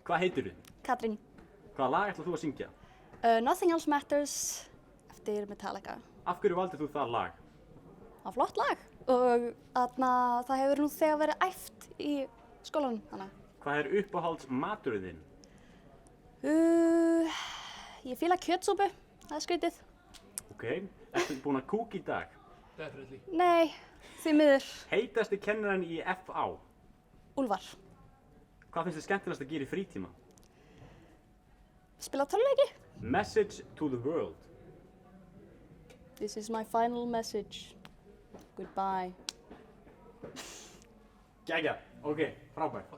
Hvað heitirðu? Katrín. Hvaða lag ætlar þú að syngja? Nothing Else Matters eftir Metallica. Af hverju valdið þú það lag? Það var flott lag og það hefur nú þegar verið æft í skólanum. Þannig. Hvað er uppáhalds maturinn þinn? Ég fíla kjötsúpu, það er skrítið. Ok, ertu búin að kúka í dag? Definitely. Nei, því miður. Heitasti kennarinn í FA? Úlfar. Hvað finnst þið skemmtilegast að gera í frítíma? Spila tölvuleiki. Message to the world. This is my final message. Goodbye. Geggjað, ok, frábært.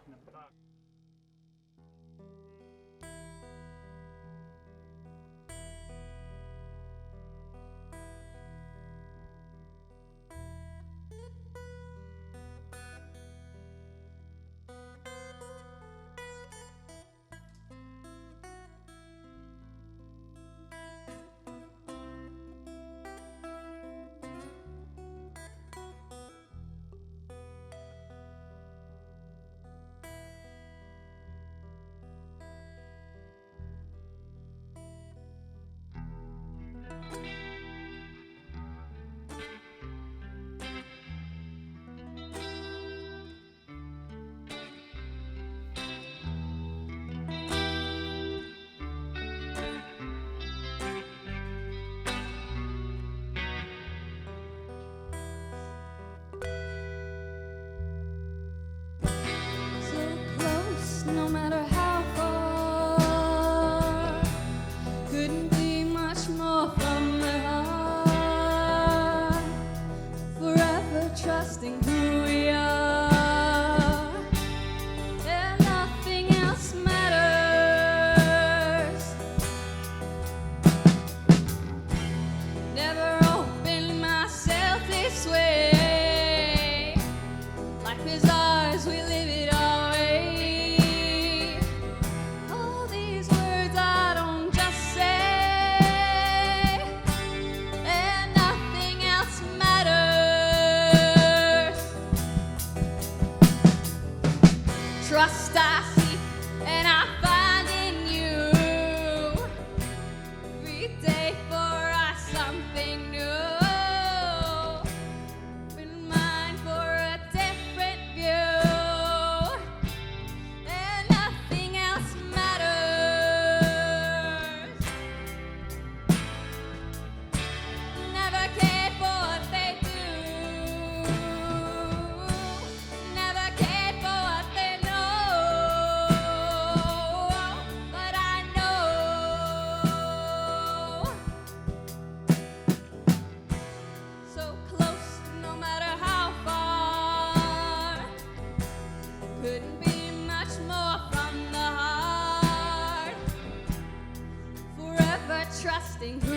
No matter how far, couldn't be much more from the heart, forever trusting who we are, and nothing else matters. Never opened myself this way, life is ours, we live it our way. Trust I seek and I find in you. Every day for us something new. Open mind for a different view, and nothing else matters. Never care for what they do. Never care for what they know. Couldn't be much more from the heart, forever trusting who